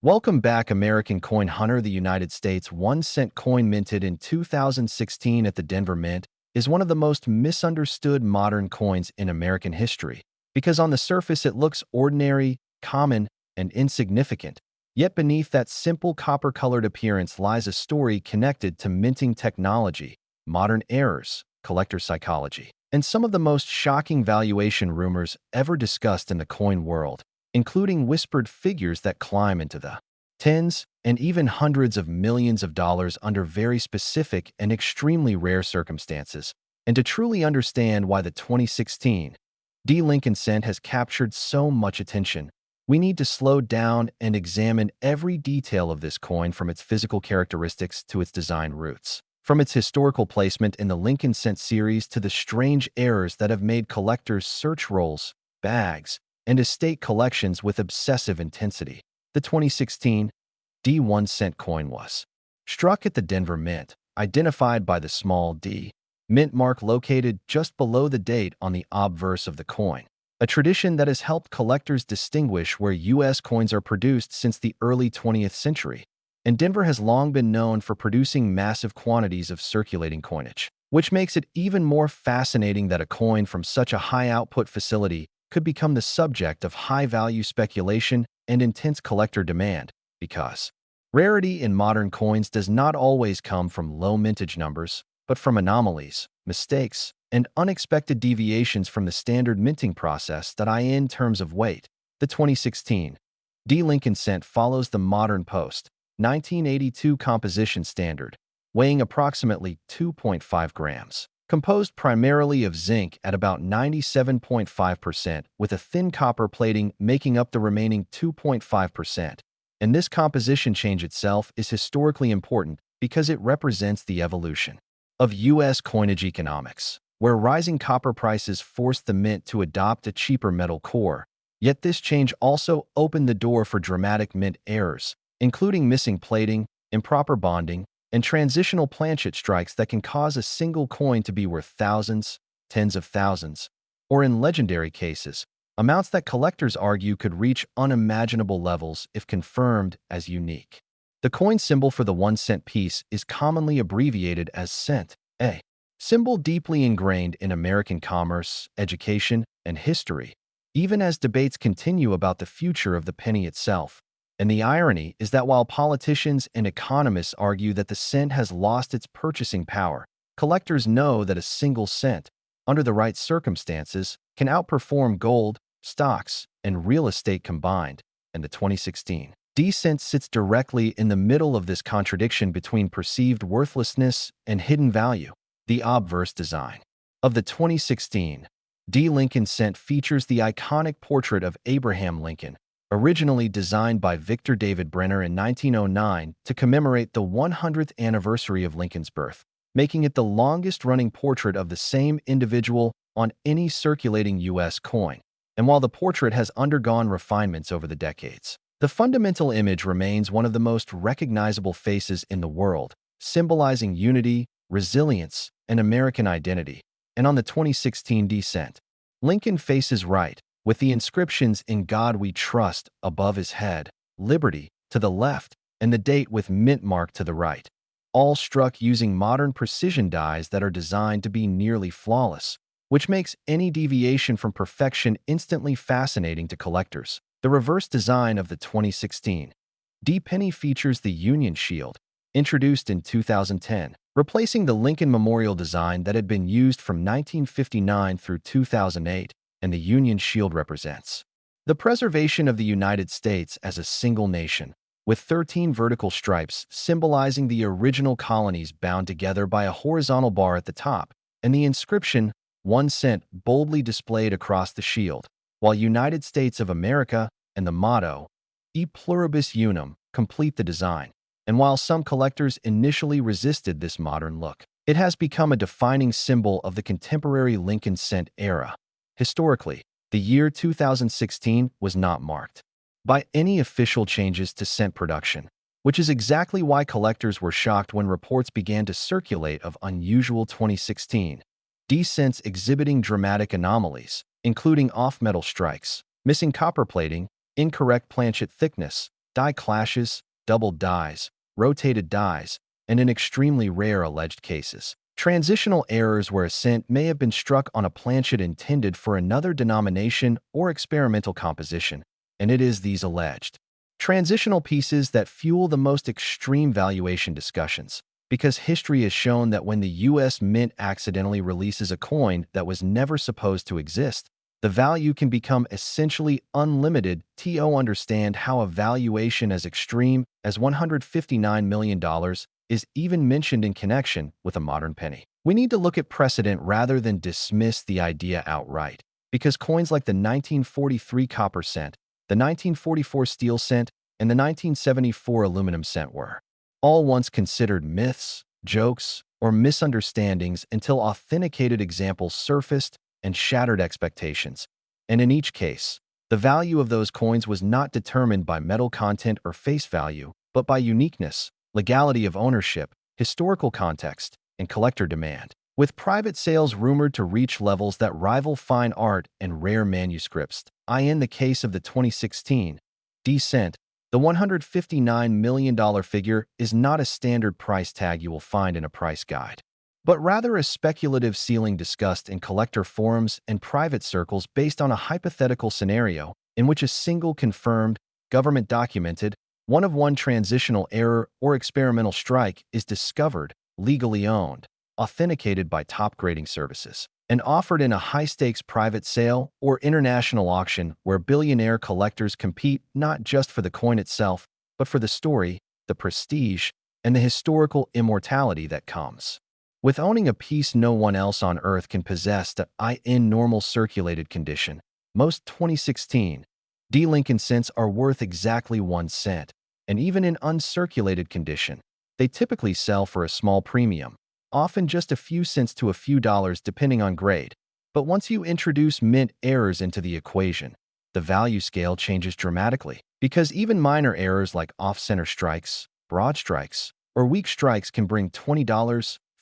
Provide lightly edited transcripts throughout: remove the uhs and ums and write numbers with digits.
Welcome back, American coin hunter. The United States 1-cent coin minted in 2016 at the Denver Mint is one of the most misunderstood modern coins in American history because on the surface it looks ordinary, common, and insignificant. Yet beneath that simple copper-colored appearance lies a story connected to minting technology, modern errors, collector psychology, and some of the most shocking valuation rumors ever discussed in the coin world, including whispered figures that climb into the tens and even hundreds of millions of dollars under very specific and extremely rare circumstances. And to truly understand why the 2016 D. Lincoln cent has captured so much attention, we need to slow down and examine every detail of this coin, from its physical characteristics to its design roots, from its historical placement in the Lincoln cent series to the strange errors that have made collectors search rolls, bags, and estate collections with obsessive intensity. The 2016 D 1-cent coin was struck at the Denver Mint, identified by the small d mint mark located just below the date on the obverse of the coin, a tradition that has helped collectors distinguish where U.S. coins are produced since the early 20th century. And Denver has long been known for producing massive quantities of circulating coinage, which makes it even more fascinating that a coin from such a high-output facility could become the subject of high-value speculation and intense collector demand, because rarity in modern coins does not always come from low mintage numbers, but from anomalies, mistakes, and unexpected deviations from the standard minting process that in terms of weight. The 2016 D. Lincoln cent follows the modern post-1982 composition standard, weighing approximately 2.5 grams. Composed primarily of zinc at about 97.5%, with a thin copper plating making up the remaining 2.5%. And this composition change itself is historically important because it represents the evolution of U.S. coinage economics, where rising copper prices forced the mint to adopt a cheaper metal core. Yet this change also opened the door for dramatic mint errors, including missing plating, improper bonding, and transitional planchet strikes that can cause a single coin to be worth thousands, tens of thousands, or in legendary cases, amounts that collectors argue could reach unimaginable levels if confirmed as unique. The coin symbol for the 1-cent piece is commonly abbreviated as cent, a symbol deeply ingrained in American commerce, education, and history, even as debates continue about the future of the penny itself. And the irony is that while politicians and economists argue that the cent has lost its purchasing power, collectors know that a single cent, under the right circumstances, can outperform gold, stocks, and real estate combined. And the 2016 D cent sits directly in the middle of this contradiction between perceived worthlessness and hidden value. The obverse design of the 2016 D. Lincoln cent features the iconic portrait of Abraham Lincoln, originally designed by Victor David Brenner in 1909 to commemorate the 100th anniversary of Lincoln's birth, making it the longest-running portrait of the same individual on any circulating U.S. coin. And while the portrait has undergone refinements over the decades, the fundamental image remains one of the most recognizable faces in the world, symbolizing unity, resilience, and American identity. And on the 2016 D cent, Lincoln faces right, with the inscriptions "In God We Trust" above his head, "Liberty" to the left, and the date with mint mark to the right, all struck using modern precision dies that are designed to be nearly flawless, which makes any deviation from perfection instantly fascinating to collectors. The reverse design of the 2016 D penny features the Union Shield, introduced in 2010, replacing the Lincoln Memorial design that had been used from 1959 through 2008. And the Union Shield represents the preservation of the United States as a single nation, with 13 vertical stripes symbolizing the original colonies bound together by a horizontal bar at the top, and the inscription 1 cent boldly displayed across the shield, while United States of America and the motto E pluribus unum complete the design. And while some collectors initially resisted this modern look, it has become a defining symbol of the contemporary Lincoln cent era. Historically, the year 2016 was not marked by any official changes to cent production, which is exactly why collectors were shocked when reports began to circulate of unusual 2016 D cents exhibiting dramatic anomalies, including off-metal strikes, missing copper plating, incorrect planchet thickness, die clashes, doubled dies, rotated dies, and in extremely rare alleged cases, transitional errors where a cent may have been struck on a planchet intended for another denomination or experimental composition, and it is these alleged transitional pieces that fuel the most extreme valuation discussions, because history has shown that when the U.S. Mint accidentally releases a coin that was never supposed to exist, the value can become essentially unlimited. To understand how a valuation as extreme as $159 million is even mentioned in connection with a modern penny, we need to look at precedent rather than dismiss the idea outright, because coins like the 1943 copper cent, the 1944 steel cent, and the 1974 aluminum cent were all once considered myths, jokes, or misunderstandings until authenticated examples surfaced and shattered expectations. And in each case, the value of those coins was not determined by metal content or face value, but by uniqueness, legality of ownership, historical context, and collector demand, with private sales rumored to reach levels that rival fine art and rare manuscripts. In the case of the 2016 cent, the $159 million figure is not a standard price tag you will find in a price guide, but rather a speculative ceiling discussed in collector forums and private circles based on a hypothetical scenario in which a single confirmed, government-documented, one-of-one transitional error or experimental strike is discovered, legally owned, authenticated by top grading services, and offered in a high-stakes private sale or international auction where billionaire collectors compete not just for the coin itself, but for the story, the prestige, and the historical immortality that comes with owning a piece no one else on Earth can possess. In normal circulated condition, most 2016 Lincoln cents are worth exactly 1 cent, and even in uncirculated condition, they typically sell for a small premium, often just a few cents to a few dollars depending on grade. But once you introduce mint errors into the equation, the value scale changes dramatically, because even minor errors like off-center strikes, broad strikes, or weak strikes can bring $20,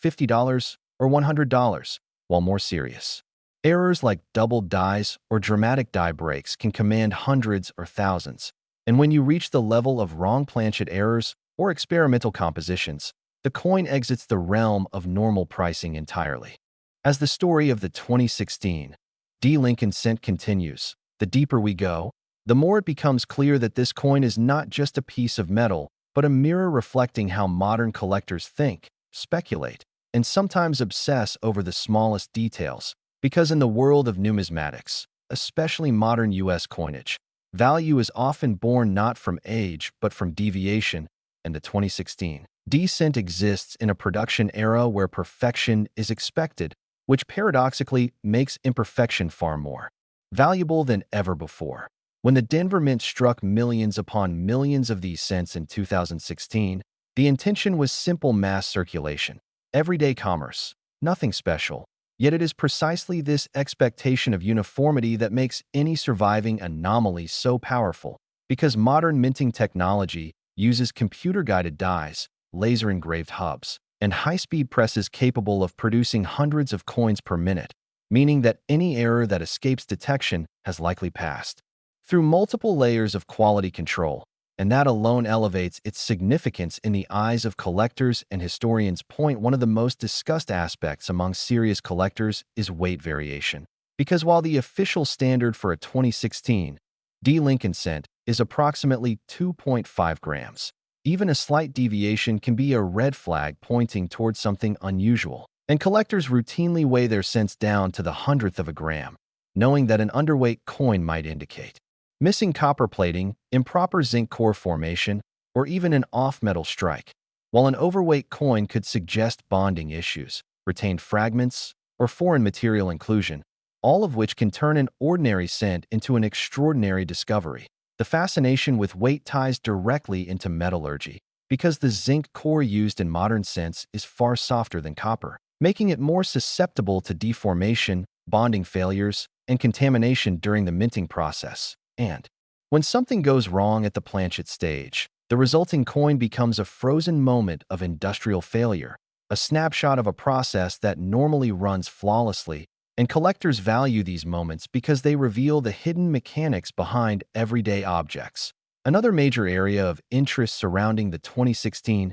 $50, or $100, while more serious errors like doubled dies or dramatic die breaks can command hundreds or thousands. And when you reach the level of wrong planchet errors or experimental compositions, the coin exits the realm of normal pricing entirely. As the story of the 2016 Lincoln cent continues, the deeper we go, the more it becomes clear that this coin is not just a piece of metal, but a mirror reflecting how modern collectors think, speculate, and sometimes obsess over the smallest details. Because in the world of numismatics, especially modern U.S. coinage, value is often born not from age but from deviation, and the 2016 cent exists in a production era where perfection is expected, which paradoxically makes imperfection far more valuable than ever before. When the Denver Mint struck millions upon millions of these cents in 2016, the intention was simple mass circulation, everyday commerce, nothing special. Yet it is precisely this expectation of uniformity that makes any surviving anomaly so powerful, because modern minting technology uses computer-guided dies, laser-engraved hubs, and high-speed presses capable of producing hundreds of coins per minute, meaning that any error that escapes detection has likely passed through multiple layers of quality control, and that alone elevates its significance in the eyes of collectors and historians. One of the most discussed aspects among serious collectors is weight variation, because while the official standard for a 2016 Lincoln cent is approximately 2.5 grams, even a slight deviation can be a red flag pointing towards something unusual, and collectors routinely weigh their cents down to the hundredth of a gram, knowing that an underweight coin might indicate missing copper plating, improper zinc core formation, or even an off-metal strike, while an overweight coin could suggest bonding issues, retained fragments, or foreign material inclusion, all of which can turn an ordinary cent into an extraordinary discovery. The fascination with weight ties directly into metallurgy, because the zinc core used in modern cents is far softer than copper, making it more susceptible to deformation, bonding failures, and contamination during the minting process. And when something goes wrong at the planchet stage, the resulting coin becomes a frozen moment of industrial failure, a snapshot of a process that normally runs flawlessly, and collectors value these moments because they reveal the hidden mechanics behind everyday objects. Another major area of interest surrounding the 2016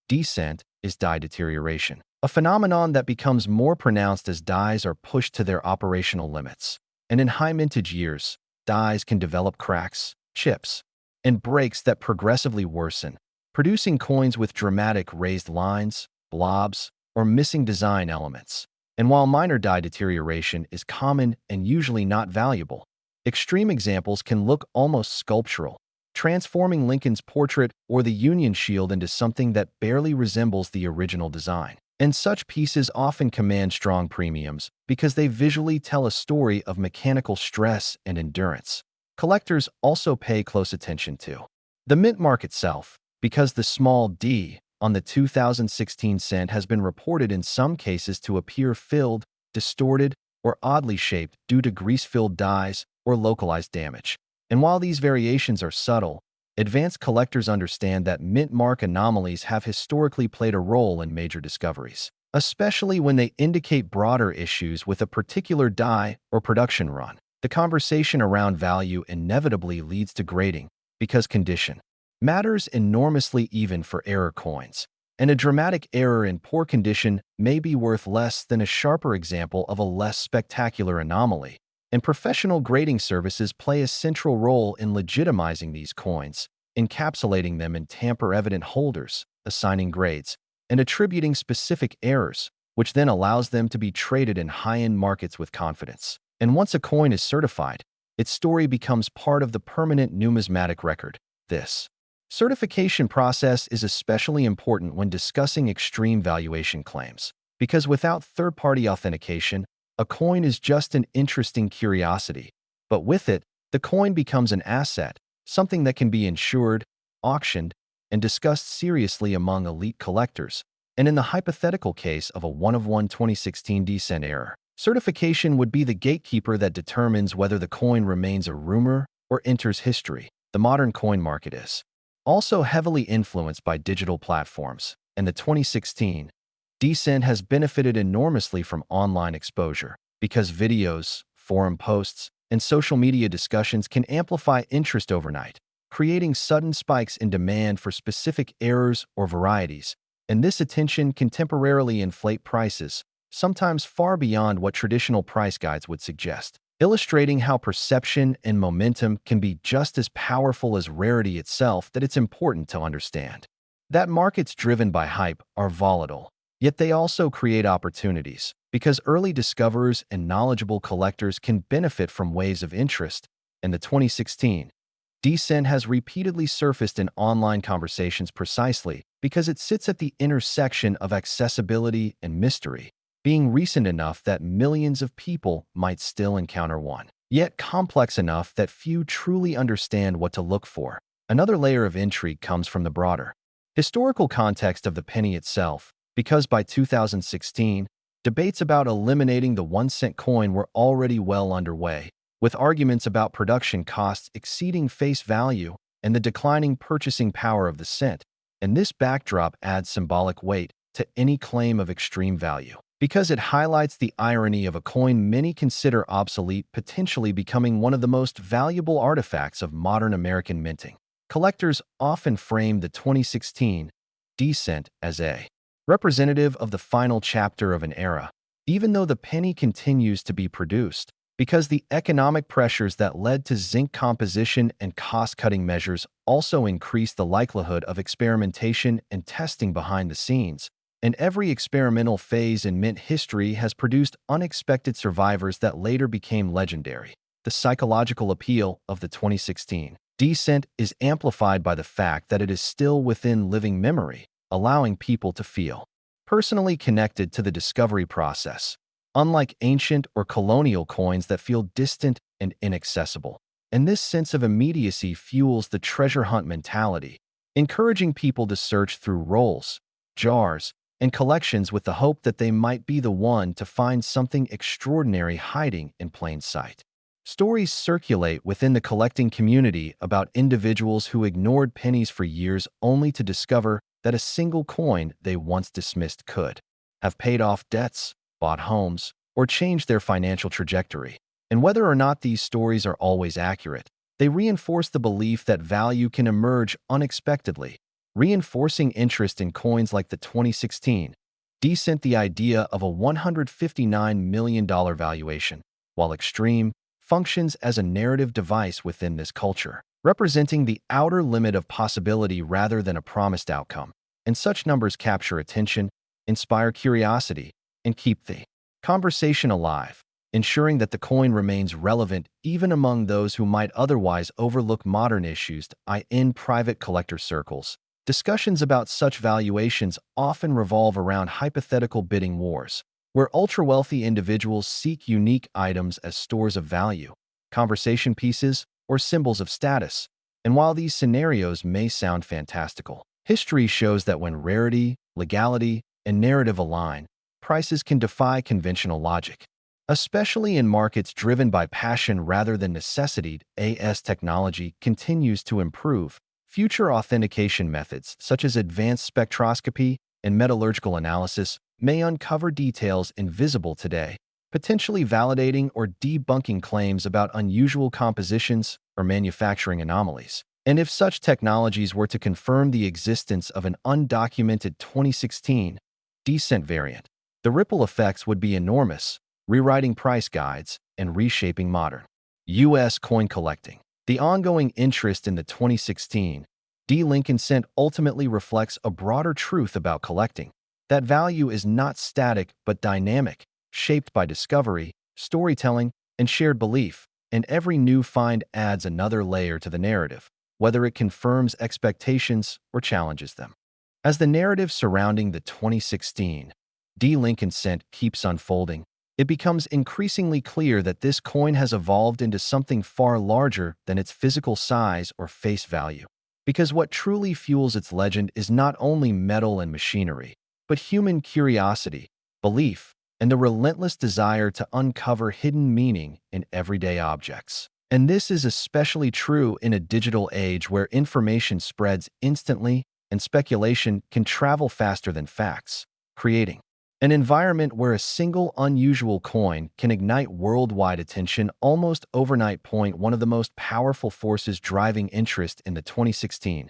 descent is die deterioration, a phenomenon that becomes more pronounced as dies are pushed to their operational limits. And in high mintage years, dies can develop cracks, chips, and breaks that progressively worsen, producing coins with dramatic raised lines, blobs, or missing design elements. And while minor die deterioration is common and usually not valuable, extreme examples can look almost sculptural, transforming Lincoln's portrait or the Union shield into something that barely resembles the original design. And such pieces often command strong premiums because they visually tell a story of mechanical stress and endurance. Collectors also pay close attention to the mint mark itself, because the small d on the 2016 cent has been reported in some cases to appear filled, distorted, or oddly shaped due to grease-filled dies or localized damage. And while these variations are subtle, advanced collectors understand that mint mark anomalies have historically played a role in major discoveries, especially when they indicate broader issues with a particular die or production run. The conversation around value inevitably leads to grading because condition matters enormously even for error coins, and a dramatic error in poor condition may be worth less than a sharper example of a less spectacular anomaly. And professional grading services play a central role in legitimizing these coins, encapsulating them in tamper-evident holders, assigning grades, and attributing specific errors, which then allows them to be traded in high-end markets with confidence. And once a coin is certified, its story becomes part of the permanent numismatic record. This certification process is especially important when discussing extreme valuation claims, because without third-party authentication, a coin is just an interesting curiosity, but with it, the coin becomes an asset, something that can be insured, auctioned, and discussed seriously among elite collectors. And in the hypothetical case of a 1-of-1 2016 descent error, certification would be the gatekeeper that determines whether the coin remains a rumor or enters history. The modern coin market is also heavily influenced by digital platforms, and the 2016 descent has benefited enormously from online exposure because videos, forum posts, and social media discussions can amplify interest overnight, creating sudden spikes in demand for specific errors or varieties. And this attention can temporarily inflate prices, sometimes far beyond what traditional price guides would suggest, illustrating how perception and momentum can be just as powerful as rarity itself. That it's important to understand that markets driven by hype are volatile, yet they also create opportunities, because early discoverers and knowledgeable collectors can benefit from waves of interest. And the 2016 descent has repeatedly surfaced in online conversations precisely because it sits at the intersection of accessibility and mystery, being recent enough that millions of people might still encounter one, yet complex enough that few truly understand what to look for. Another layer of intrigue comes from the broader historical context of the penny itself, because by 2016, debates about eliminating the 1-cent coin were already well underway, with arguments about production costs exceeding face value and the declining purchasing power of the cent. And this backdrop adds symbolic weight to any claim of extreme value, because it highlights the irony of a coin many consider obsolete potentially becoming one of the most valuable artifacts of modern American minting. Collectors often frame the 2016 descent as a representative of the final chapter of an era, even though the penny continues to be produced, because the economic pressures that led to zinc composition and cost-cutting measures also increased the likelihood of experimentation and testing behind the scenes. And every experimental phase in mint history has produced unexpected survivors that later became legendary. The psychological appeal of the 2016 descent is amplified by the fact that it is still within living memory, allowing people to feel personally connected to the discovery process, unlike ancient or colonial coins that feel distant and inaccessible. And this sense of immediacy fuels the treasure hunt mentality, encouraging people to search through rolls, jars, and collections with the hope that they might be the one to find something extraordinary hiding in plain sight. Stories circulate within the collecting community about individuals who ignored pennies for years only to discover that a single coin they once dismissed could have paid off debts, bought homes, or changed their financial trajectory. And whether or not these stories are always accurate, They reinforce the belief that value can emerge unexpectedly, reinforcing interest in coins like the 2016 Decent. The idea of a $159 million valuation, while extreme, functions as a narrative device within this culture, representing the outer limit of possibility rather than a promised outcome. And such numbers capture attention, inspire curiosity, and keep the conversation alive, ensuring that the coin remains relevant even among those who might otherwise overlook modern issues. In private collector circles, discussions about such valuations often revolve around hypothetical bidding wars, where ultra-wealthy individuals seek unique items as stores of value, conversation pieces, or symbols of status. And while these scenarios may sound fantastical, history shows that when rarity, legality, and narrative align, prices can defy conventional logic. Especially in markets driven by passion rather than necessity. As technology continues to improve, future authentication methods, such as advanced spectroscopy and metallurgical analysis, may uncover details invisible today, potentially validating or debunking claims about unusual compositions or manufacturing anomalies. And if such technologies were to confirm the existence of an undocumented 2016 Decent variant, the ripple effects would be enormous, rewriting price guides and reshaping modern U.S. coin collecting. The ongoing interest in the 2016 Lincoln Cent ultimately reflects a broader truth about collecting: that value is not static but dynamic, shaped by discovery, storytelling, and shared belief, and every new find adds another layer to the narrative, whether it confirms expectations or challenges them. As the narrative surrounding the 2016 Lincoln Cent keeps unfolding, it becomes increasingly clear that this coin has evolved into something far larger than its physical size or face value. Because what truly fuels its legend is not only metal and machinery, but human curiosity, belief, and the relentless desire to uncover hidden meaning in everyday objects. And this is especially true in a digital age where information spreads instantly and speculation can travel faster than facts, creating an environment where a single unusual coin can ignite worldwide attention almost overnight. One of the most powerful forces driving interest in the 2016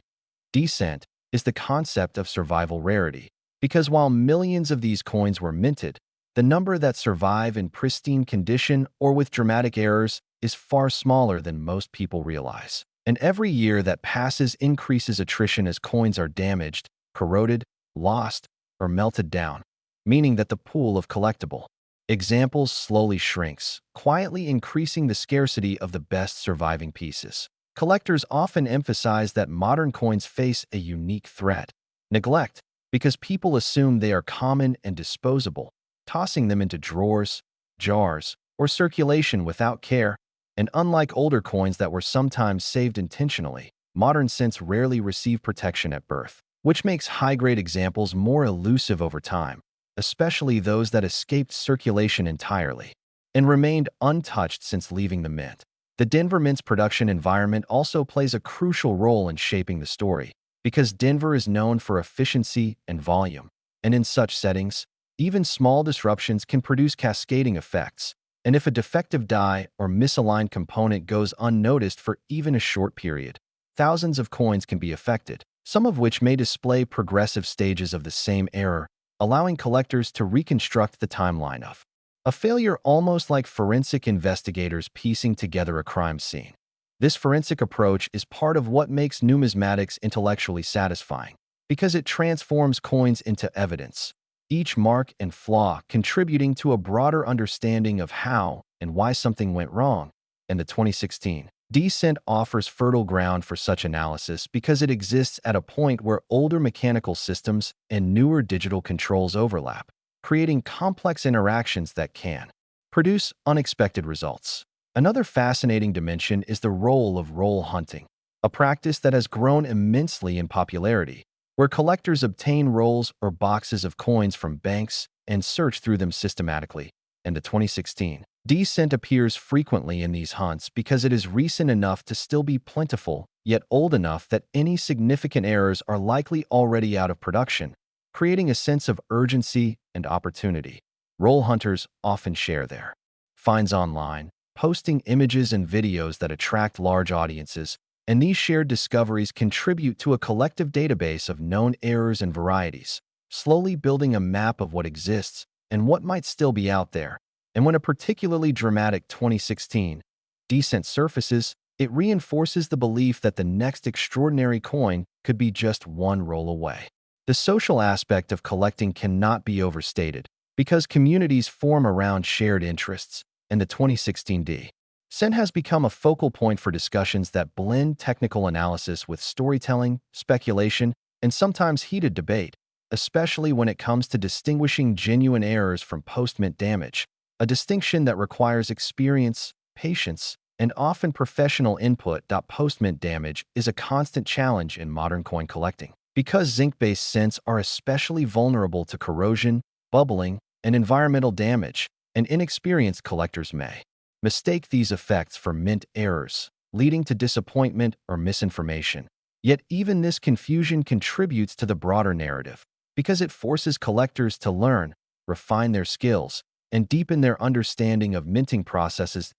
Decent is the concept of survival rarity. Because while millions of these coins were minted, the number that survive in pristine condition or with dramatic errors is far smaller than most people realize. And every year that passes increases attrition as coins are damaged, corroded, lost, or melted down, meaning that the pool of collectible examples slowly shrinks, quietly increasing the scarcity of the best surviving pieces. Collectors often emphasize that modern coins face a unique threat: neglect, because people assume they are common and disposable, tossing them into drawers, jars, or circulation without care. And unlike older coins that were sometimes saved intentionally, modern cents rarely receive protection at birth, which makes high-grade examples more elusive over time, especially those that escaped circulation entirely and remained untouched since leaving the mint. The Denver Mint's production environment also plays a crucial role in shaping the story, because Denver is known for efficiency and volume, and in such settings, even small disruptions can produce cascading effects. And if a defective die or misaligned component goes unnoticed for even a short period, thousands of coins can be affected, some of which may display progressive stages of the same error, allowing collectors to reconstruct the timeline of a failure, almost like forensic investigators piecing together a crime scene. This forensic approach is part of what makes numismatics intellectually satisfying, because it transforms coins into evidence, each mark and flaw contributing to a broader understanding of how and why something went wrong. And the 2016 Decent offers fertile ground for such analysis because it exists at a point where older mechanical systems and newer digital controls overlap, creating complex interactions that can produce unexpected results. Another fascinating dimension is the role of roll hunting, a practice that has grown immensely in popularity, where collectors obtain rolls or boxes of coins from banks and search through them systematically. And the 2016 Decent appears frequently in these hunts because it is recent enough to still be plentiful, yet old enough that any significant errors are likely already out of production, creating a sense of urgency and opportunity. Roll hunters often share their finds online, posting images and videos that attract large audiences, and these shared discoveries contribute to a collective database of known errors and varieties, slowly building a map of what exists and what might still be out there. And when a particularly dramatic 2016 descent surfaces, it reinforces the belief that the next extraordinary coin could be just one roll away. The social aspect of collecting cannot be overstated because communities form around shared interests, and the 2016 descent has become a focal point for discussions that blend technical analysis with storytelling, speculation, and sometimes heated debate, especially when it comes to distinguishing genuine errors from post-mint damage, a distinction that requires experience, patience, and often professional input. Post-mint damage is a constant challenge in modern coin collecting because zinc-based cents are especially vulnerable to corrosion, bubbling, and environmental damage, and inexperienced collectors may mistake these effects for mint errors, leading to disappointment or misinformation. Yet even this confusion contributes to the broader narrative because it forces collectors to learn, refine their skills, and deepen their understanding of minting processes.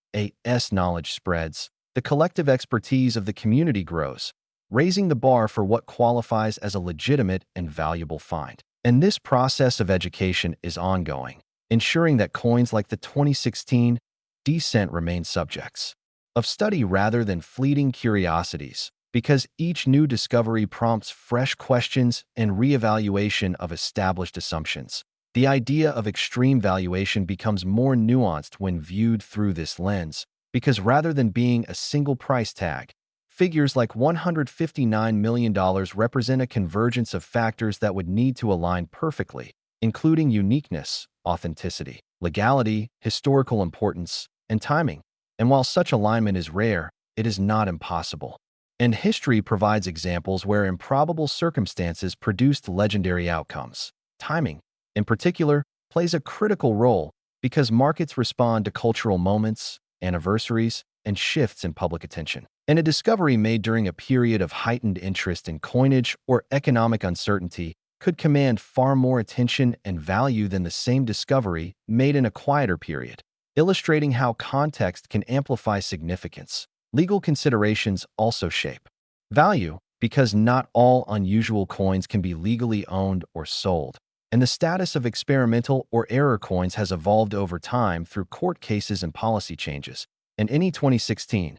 As knowledge spreads, the collective expertise of the community grows, raising the bar for what qualifies as a legitimate and valuable find. And this process of education is ongoing, ensuring that coins like the 2016 descent remain subjects of study rather than fleeting curiosities, because each new discovery prompts fresh questions and reevaluation of established assumptions. The idea of extreme valuation becomes more nuanced when viewed through this lens, because rather than being a single price tag, figures like $159 million represent a convergence of factors that would need to align perfectly, including uniqueness, authenticity, legality, historical importance, and timing. And while such alignment is rare, it is not impossible. And history provides examples where improbable circumstances produced legendary outcomes. Timing, in particular, plays a critical role because markets respond to cultural moments, anniversaries, and shifts in public attention. And a discovery made during a period of heightened interest in coinage or economic uncertainty could command far more attention and value than the same discovery made in a quieter period, illustrating how context can amplify significance. Legal considerations also shape value because not all unusual coins can be legally owned or sold, and the status of experimental or error coins has evolved over time through court cases and policy changes. And any 2016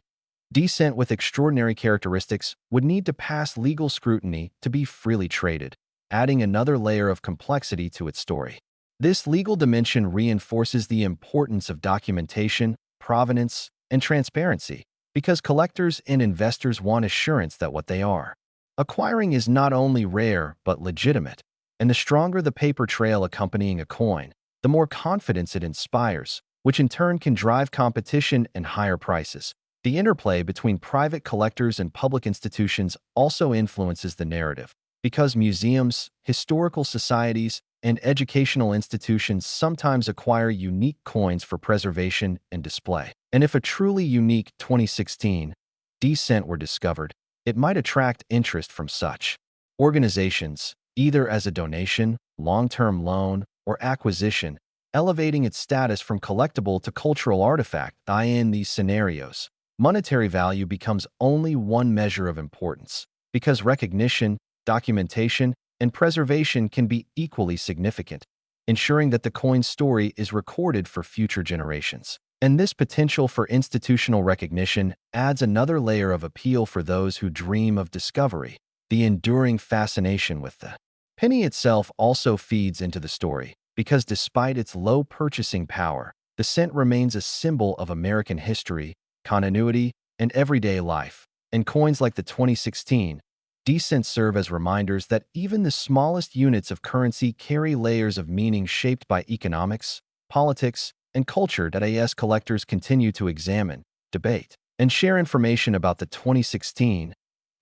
descent with extraordinary characteristics would need to pass legal scrutiny to be freely traded, adding another layer of complexity to its story. This legal dimension reinforces the importance of documentation, provenance, and transparency, because collectors and investors want assurance that what they are acquiring is not only rare but legitimate. And the stronger the paper trail accompanying a coin, the more confidence it inspires, which in turn can drive competition and higher prices. The interplay between private collectors and public institutions also influences the narrative, because museums, historical societies, and educational institutions sometimes acquire unique coins for preservation and display. And if a truly unique 2016 descent were discovered, it might attract interest from such organizations, either as a donation, long-term loan, or acquisition, elevating its status from collectible to cultural artifact. In these scenarios, monetary value becomes only one measure of importance, because recognition, documentation, and preservation can be equally significant, ensuring that the coin's story is recorded for future generations. And this potential for institutional recognition adds another layer of appeal for those who dream of discovery. The enduring fascination with the penny itself also feeds into the story, because despite its low purchasing power, the cent remains a symbol of American history, continuity, and everyday life. And coins like the 2016 descent serve as reminders that even the smallest units of currency carry layers of meaning shaped by economics, politics, and culture. As collectors continue to examine, debate, and share information about the 2016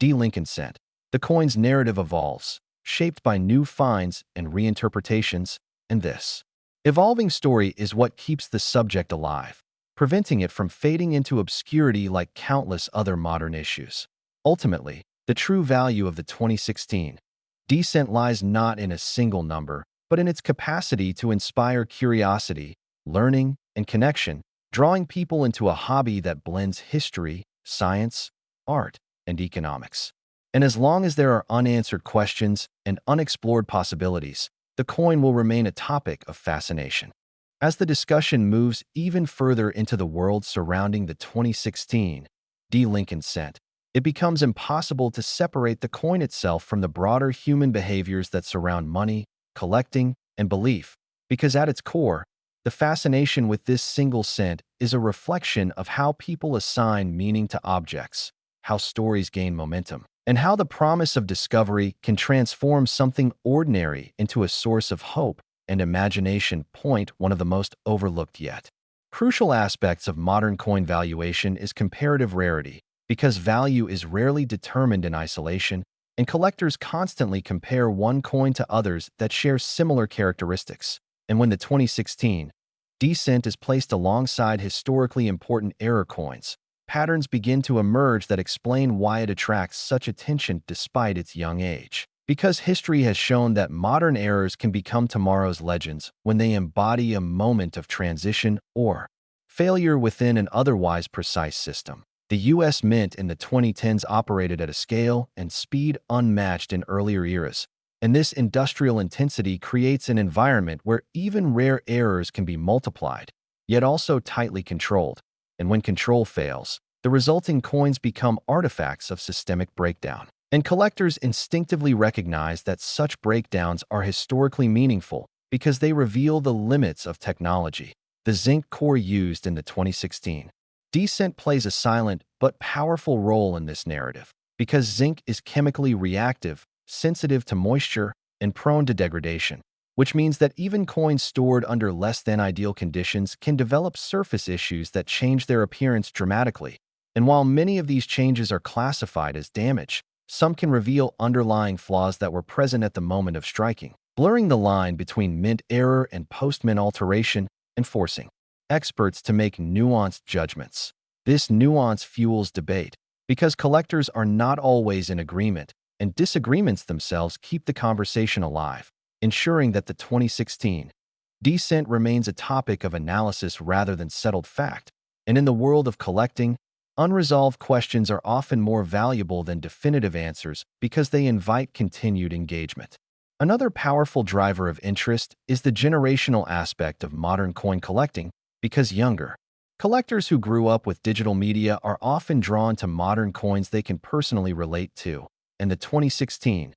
Lincoln cent, the coin's narrative evolves, shaped by new finds and reinterpretations, and this evolving story is what keeps the subject alive, preventing it from fading into obscurity like countless other modern issues. Ultimately, the true value of the 2016 descent lies not in a single number, but in its capacity to inspire curiosity, learning, and connection. drawing people into a hobby that blends history, science, art, and economics. And as long as there are unanswered questions and unexplored possibilities, the coin will remain a topic of fascination. As the discussion moves even further into the world surrounding the 2016 D. Lincoln cent, it becomes impossible to separate the coin itself from the broader human behaviors that surround money, collecting, and belief, because at its core, the fascination with this single cent is a reflection of how people assign meaning to objects, how stories gain momentum, and how the promise of discovery can transform something ordinary into a source of hope and imagination. One of the most overlooked yet crucial aspects of modern coin valuation is comparative rarity, because value is rarely determined in isolation, and collectors constantly compare one coin to others that share similar characteristics. And when the 2016 D cent is placed alongside historically important error coins, patterns begin to emerge that explain why it attracts such attention despite its young age. Because history has shown that modern errors can become tomorrow's legends when they embody a moment of transition or failure within an otherwise precise system. The U.S. Mint in the 2010s operated at a scale and speed unmatched in earlier eras, and this industrial intensity creates an environment where even rare errors can be multiplied, yet also tightly controlled. And when control fails, the resulting coins become artifacts of systemic breakdown. And collectors instinctively recognize that such breakdowns are historically meaningful because they reveal the limits of technology. The zinc core used in the 2016 D cent plays a silent but powerful role in this narrative because zinc is chemically reactive, sensitive to moisture, and prone to degradation, which means that even coins stored under less than ideal conditions can develop surface issues that change their appearance dramatically. And while many of these changes are classified as damage, some can reveal underlying flaws that were present at the moment of striking, blurring the line between mint error and post-mint alteration and forcing experts to make nuanced judgments. This nuance fuels debate because collectors are not always in agreement, and disagreements themselves keep the conversation alive, ensuring that the 2016 D cent remains a topic of analysis rather than settled fact. And in the world of collecting, unresolved questions are often more valuable than definitive answers because they invite continued engagement. Another powerful driver of interest is the generational aspect of modern coin collecting, because younger collectors who grew up with digital media are often drawn to modern coins they can personally relate to, and the 2016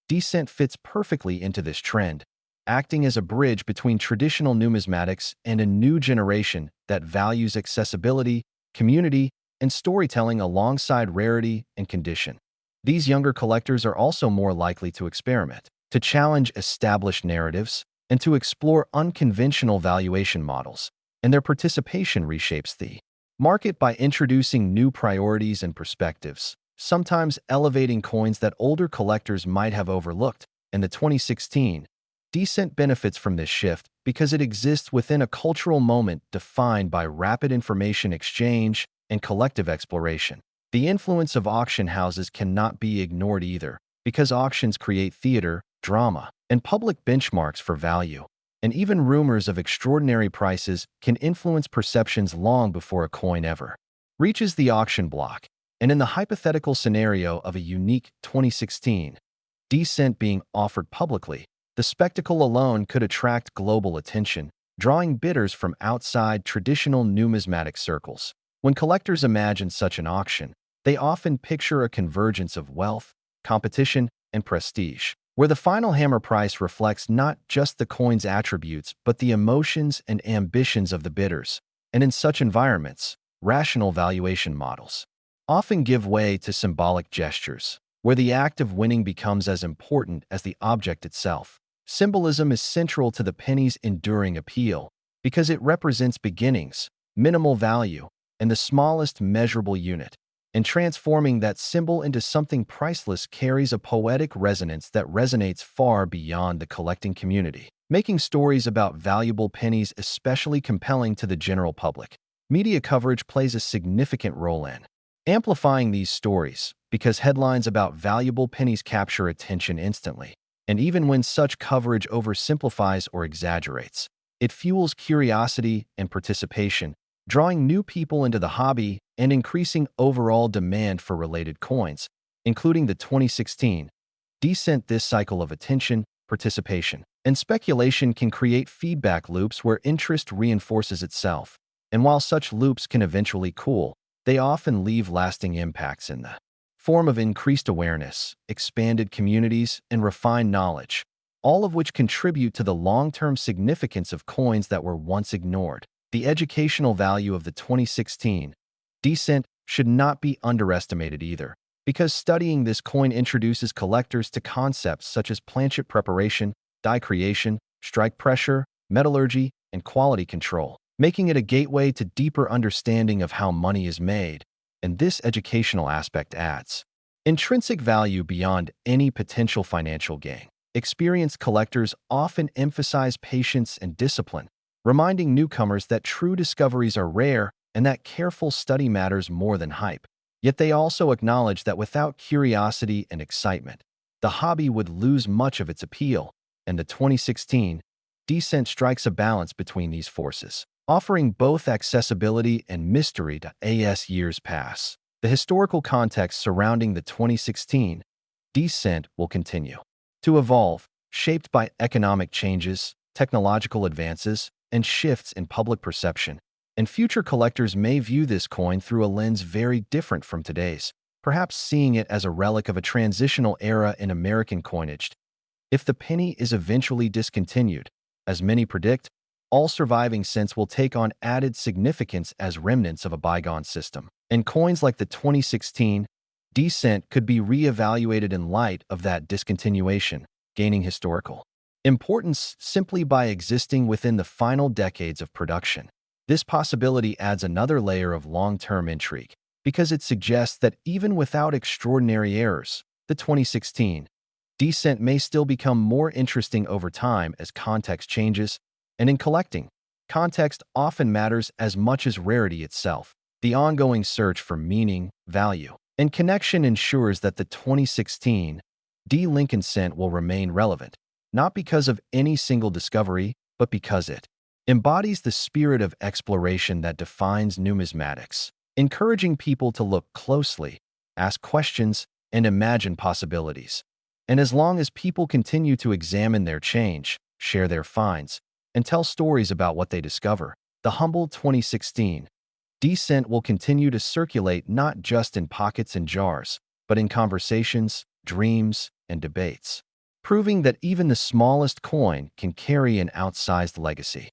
D cent fits perfectly into this trend, acting as a bridge between traditional numismatics and a new generation that values accessibility, community, and storytelling alongside rarity and condition. These younger collectors are also more likely to experiment, to challenge established narratives, and to explore unconventional valuation models, and their participation reshapes the market by introducing new priorities and perspectives, sometimes elevating coins that older collectors might have overlooked. And the 2016 D cent benefits from this shift because it exists within a cultural moment defined by rapid information exchange and collective exploration. The influence of auction houses cannot be ignored either, because auctions create theater, drama, and public benchmarks for value. And even rumors of extraordinary prices can influence perceptions long before a coin ever reaches the auction block. And in the hypothetical scenario of a unique 2016 D cent being offered publicly, the spectacle alone could attract global attention, drawing bidders from outside traditional numismatic circles. When collectors imagine such an auction, they often picture a convergence of wealth, competition, and prestige, where the final hammer price reflects not just the coin's attributes but the emotions and ambitions of the bidders. And in such environments, rational valuation models often give way to symbolic gestures, where the act of winning becomes as important as the object itself. Symbolism is central to the penny's enduring appeal because it represents beginnings, minimal value, and the smallest measurable unit. And transforming that symbol into something priceless carries a poetic resonance that resonates far beyond the collecting community, making stories about valuable pennies especially compelling to the general public. Media coverage plays a significant role in amplifying these stories because headlines about valuable pennies capture attention instantly. And even when such coverage oversimplifies or exaggerates, it fuels curiosity and participation, drawing new people into the hobby and increasing overall demand for related coins, including the 2016 Descent. This cycle of attention, participation, and speculation can create feedback loops where interest reinforces itself. And while such loops can eventually cool, they often leave lasting impacts in the form of increased awareness, expanded communities, and refined knowledge, all of which contribute to the long-term significance of coins that were once ignored. The educational value of the 2016 Descent should not be underestimated either, because studying this coin introduces collectors to concepts such as planchet preparation, die creation, strike pressure, metallurgy, and quality control, making it a gateway to deeper understanding of how money is made. And this educational aspect adds intrinsic value beyond any potential financial gain. Experienced collectors often emphasize patience and discipline, reminding newcomers that true discoveries are rare and that careful study matters more than hype. Yet they also acknowledge that without curiosity and excitement, the hobby would lose much of its appeal, and the 2016 Descent strikes a balance between these forces, offering both accessibility and mystery as years pass. The historical context surrounding the 2016 Descent will continue to evolve, shaped by economic changes, technological advances, and shifts in public perception. And future collectors may view this coin through a lens very different from today's, perhaps seeing it as a relic of a transitional era in American coinage. If the penny is eventually discontinued, as many predict, all surviving cents will take on added significance as remnants of a bygone system. And coins like the 2016 Descent could be re-evaluated in light of that discontinuation, gaining historical importance simply by existing within the final decades of production. This possibility adds another layer of long-term intrigue, because it suggests that even without extraordinary errors, the 2016 Descent may still become more interesting over time as context changes, and in collecting, context often matters as much as rarity itself. The ongoing search for meaning, value, and connection ensures that the 2016 Lincoln cent will remain relevant, not because of any single discovery, but because it embodies the spirit of exploration that defines numismatics, encouraging people to look closely, ask questions, and imagine possibilities. And as long as people continue to examine their change, share their finds, and tell stories about what they discover, the humble 2016 Descent will continue to circulate not just in pockets and jars, but in conversations, dreams, and debates, proving that even the smallest coin can carry an outsized legacy.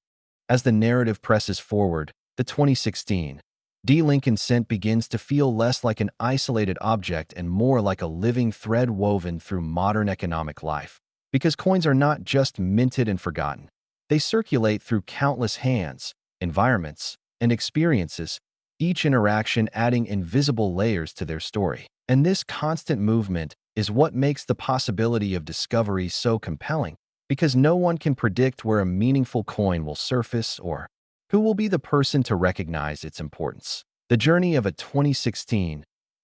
As the narrative presses forward, the 2016 Lincoln cent begins to feel less like an isolated object and more like a living thread woven through modern economic life. Because coins are not just minted and forgotten. They circulate through countless hands, environments, and experiences, each interaction adding invisible layers to their story. And this constant movement is what makes the possibility of discovery so compelling, because no one can predict where a meaningful coin will surface or who will be the person to recognize its importance. The journey of a 2016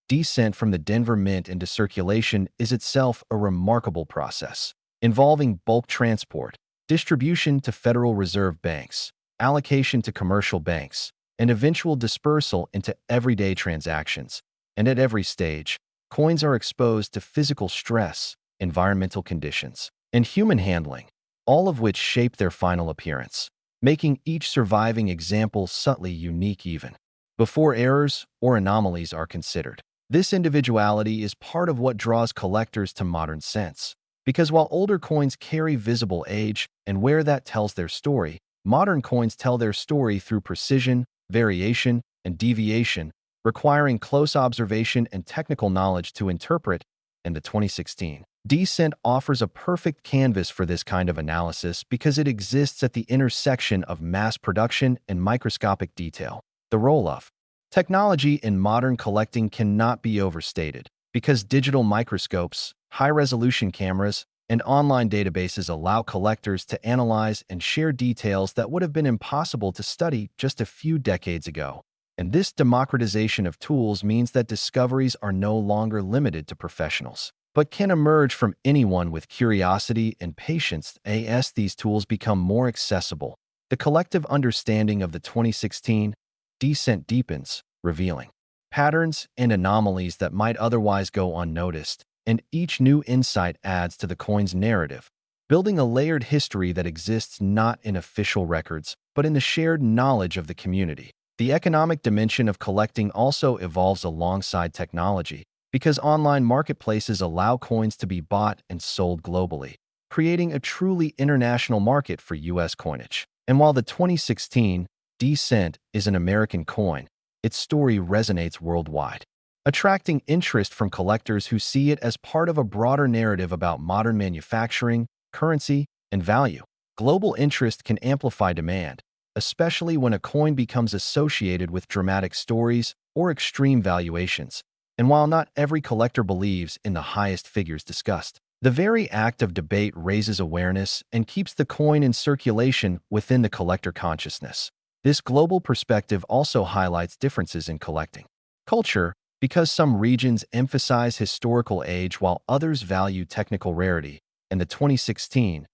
Descent from the Denver Mint into circulation is itself a remarkable process, involving bulk transport, distribution to Federal Reserve banks, allocation to commercial banks, and eventual dispersal into everyday transactions. And at every stage, coins are exposed to physical stress, environmental conditions, and human handling, all of which shape their final appearance, making each surviving example subtly unique even before errors or anomalies are considered. This individuality is part of what draws collectors to modern cents, because while older coins carry visible age and wear that tells their story, modern coins tell their story through precision, variation, and deviation, requiring close observation and technical knowledge to interpret. And the 2016 Descent offers a perfect canvas for this kind of analysis because it exists at the intersection of mass production and microscopic detail. The role of technology in modern collecting cannot be overstated, because digital microscopes, high-resolution cameras, and online databases allow collectors to analyze and share details that would have been impossible to study just a few decades ago. And this democratization of tools means that discoveries are no longer limited to professionals, but can emerge from anyone with curiosity and patience. As these tools become more accessible, the collective understanding of the 2016 descent deepens, revealing patterns and anomalies that might otherwise go unnoticed, and each new insight adds to the coin's narrative, building a layered history that exists not in official records, but in the shared knowledge of the community. The economic dimension of collecting also evolves alongside technology, because online marketplaces allow coins to be bought and sold globally, creating a truly international market for U.S. coinage. And while the 2016 D-Cent is an American coin, its story resonates worldwide, attracting interest from collectors who see it as part of a broader narrative about modern manufacturing, currency, and value. Global interest can amplify demand, especially when a coin becomes associated with dramatic stories or extreme valuations. And while not every collector believes in the highest figures discussed, the very act of debate raises awareness and keeps the coin in circulation within the collector consciousness. This global perspective also highlights differences in collecting culture, because some regions emphasize historical age while others value technical rarity, and the 2016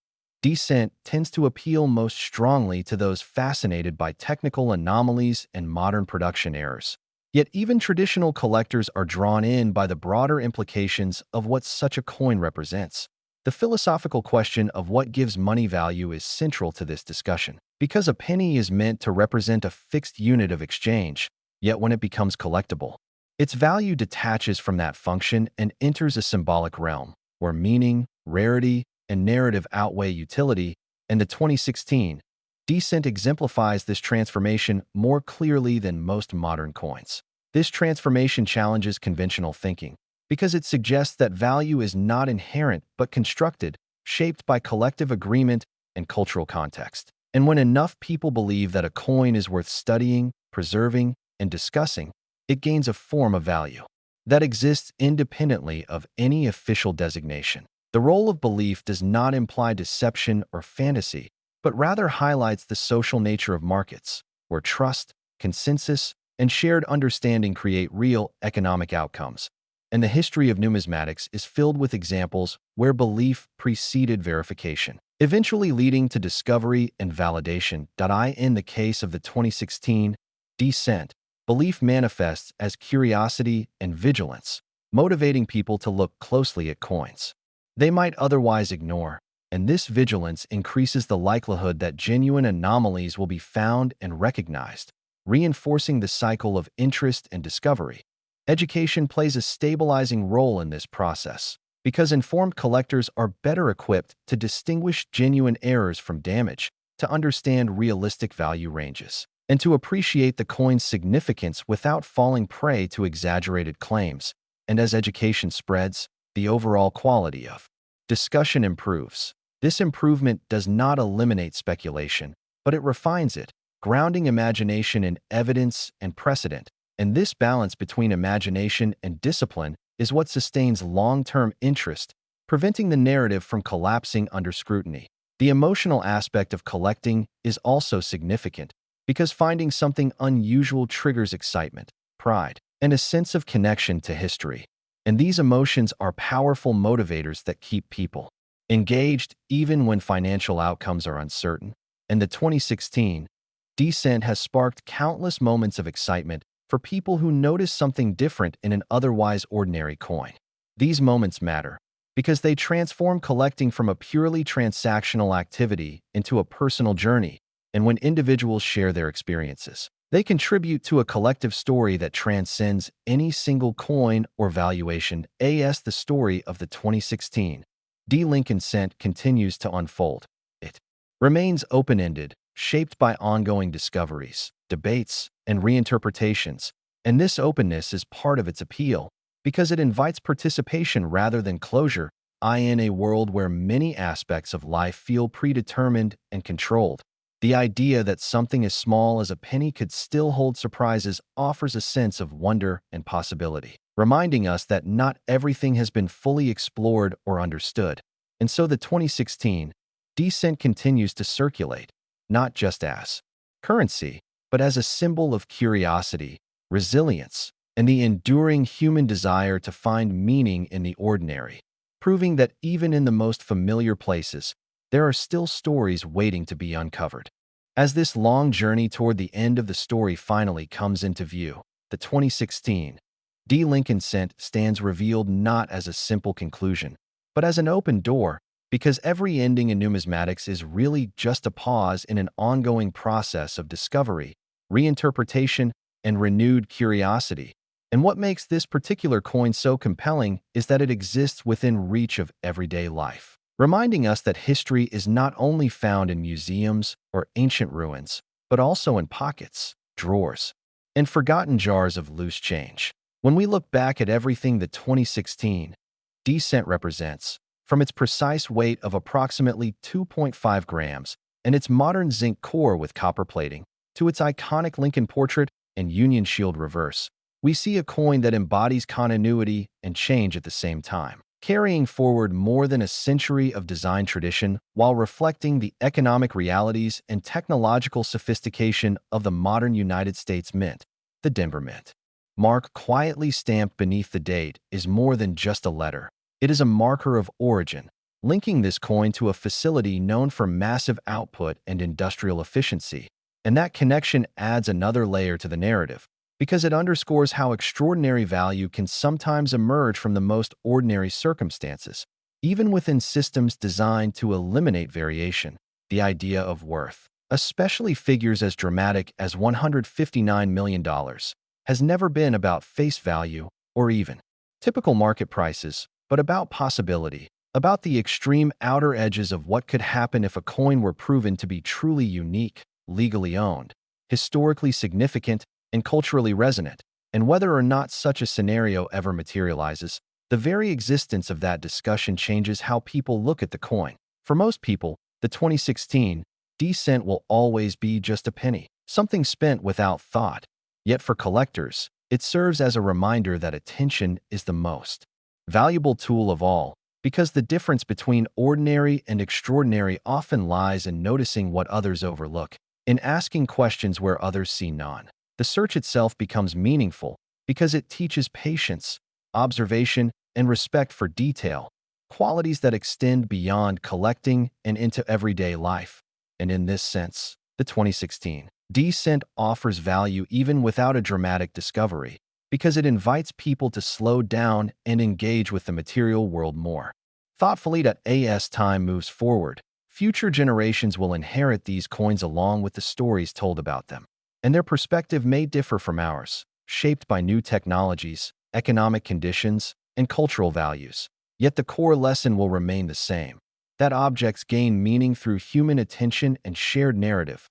D-Cent tends to appeal most strongly to those fascinated by technical anomalies and modern production errors. Yet even traditional collectors are drawn in by the broader implications of what such a coin represents. The philosophical question of what gives money value is central to this discussion, because a penny is meant to represent a fixed unit of exchange, yet when it becomes collectible, its value detaches from that function and enters a symbolic realm, where meaning, rarity, and narrative outweigh utility, and the 2016 D-Cent exemplifies this transformation more clearly than most modern coins. This transformation challenges conventional thinking, because it suggests that value is not inherent but constructed, shaped by collective agreement and cultural context. And when enough people believe that a coin is worth studying, preserving, and discussing, it gains a form of value that exists independently of any official designation. The role of belief does not imply deception or fantasy, but rather highlights the social nature of markets, where trust, consensus, and shared understanding create real economic outcomes. And the history of numismatics is filled with examples where belief preceded verification, eventually leading to discovery and validation. In the case of the 2016 D-Cent, belief manifests as curiosity and vigilance, motivating people to look closely at coins they might otherwise ignore, and this vigilance increases the likelihood that genuine anomalies will be found and recognized, reinforcing the cycle of interest and discovery. Education plays a stabilizing role in this process, because informed collectors are better equipped to distinguish genuine errors from damage, to understand realistic value ranges, and to appreciate the coin's significance without falling prey to exaggerated claims. And as education spreads, the overall quality of discussion improves. This improvement does not eliminate speculation, but it refines it, grounding imagination in evidence and precedent. And this balance between imagination and discipline is what sustains long-term interest, preventing the narrative from collapsing under scrutiny. The emotional aspect of collecting is also significant, because finding something unusual triggers excitement, pride, and a sense of connection to history. And these emotions are powerful motivators that keep people engaged even when financial outcomes are uncertain. And the 2016 D-Cent has sparked countless moments of excitement for people who notice something different in an otherwise ordinary coin. These moments matter because they transform collecting from a purely transactional activity into a personal journey, and when individuals share their experiences, they contribute to a collective story that transcends any single coin or valuation. As the story of the 2016 D-Cent continues to unfold, it remains open-ended, shaped by ongoing discoveries, debates, and reinterpretations, and this openness is part of its appeal because it invites participation rather than closure. In a world where many aspects of life feel predetermined and controlled, the idea that something as small as a penny could still hold surprises offers a sense of wonder and possibility, reminding us that not everything has been fully explored or understood. And so the 2016 D-Cent continues to circulate, not just as currency, but as a symbol of curiosity, resilience, and the enduring human desire to find meaning in the ordinary, proving that even in the most familiar places, there are still stories waiting to be uncovered. As this long journey toward the end of the story finally comes into view, the 2016 D. Lincoln Cent stands revealed not as a simple conclusion, but as an open door, because every ending in numismatics is really just a pause in an ongoing process of discovery, reinterpretation, and renewed curiosity. And what makes this particular coin so compelling is that it exists within reach of everyday life, reminding us that history is not only found in museums or ancient ruins, but also in pockets, drawers, and forgotten jars of loose change. When we look back at everything the 2016 D cent represents, from its precise weight of approximately 2.5 grams and its modern zinc core with copper plating, to its iconic Lincoln portrait and Union Shield reverse, we see a coin that embodies continuity and change at the same time, carrying forward more than a century of design tradition while reflecting the economic realities and technological sophistication of the modern United States Mint, the Denver Mint. Mark quietly stamped beneath the date is more than just a letter. It is a marker of origin, linking this coin to a facility known for massive output and industrial efficiency. And that connection adds another layer to the narrative, because it underscores how extraordinary value can sometimes emerge from the most ordinary circumstances, even within systems designed to eliminate variation. The idea of worth, especially figures as dramatic as $159 million, has never been about face value or even typical market prices, but about possibility, about the extreme outer edges of what could happen if a coin were proven to be truly unique, legally owned, historically significant, and culturally resonant. And whether or not such a scenario ever materializes, the very existence of that discussion changes how people look at the coin. For most people, the 2016 D cent will always be just a penny, something spent without thought. Yet for collectors, it serves as a reminder that attention is the most valuable tool of all, because the difference between ordinary and extraordinary often lies in noticing what others overlook, in asking questions where others see none. The search itself becomes meaningful because it teaches patience, observation, and respect for detail, qualities that extend beyond collecting and into everyday life. And in this sense, the 2016 D cent offers value even without a dramatic discovery, because it invites people to slow down and engage with the material world more thoughtfully. As time moves forward, future generations will inherit these coins along with the stories told about them, and their perspective may differ from ours, shaped by new technologies, economic conditions, and cultural values. Yet the core lesson will remain the same, that objects gain meaning through human attention and shared narrative.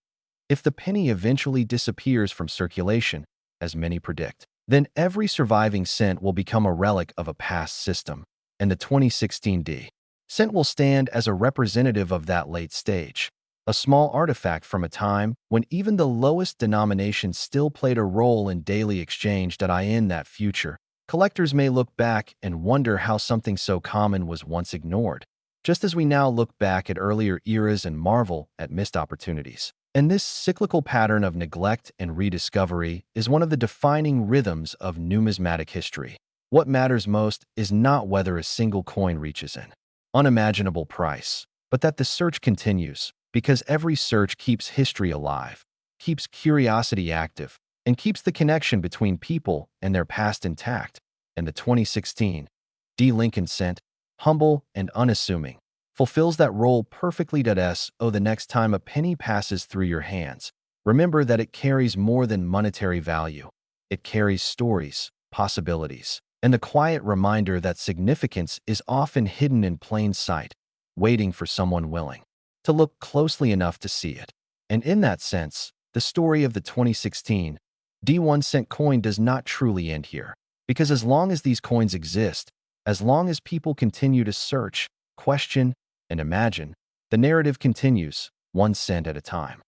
If the penny eventually disappears from circulation, as many predict, then every surviving cent will become a relic of a past system, and the 2016 D cent will stand as a representative of that late stage, a small artifact from a time when even the lowest denominations still played a role in daily exchange. In that future, collectors may look back and wonder how something so common was once ignored, just as we now look back at earlier eras and marvel at missed opportunities. And this cyclical pattern of neglect and rediscovery is one of the defining rhythms of numismatic history. What matters most is not whether a single coin reaches an unimaginable price, but that the search continues, because every search keeps history alive, keeps curiosity active, and keeps the connection between people and their past intact. And the 2016 D. Lincoln Cent, humble and unassuming, fulfills that role perfectly. The next time a penny passes through your hands, remember that it carries more than monetary value. It carries stories, possibilities, and the quiet reminder that significance is often hidden in plain sight, waiting for someone willing to look closely enough to see it. And in that sense, the story of the 2016 D1 cent coin does not truly end here, because as long as these coins exist, as long as people continue to search, question, and imagine, the narrative continues, 1 cent at a time.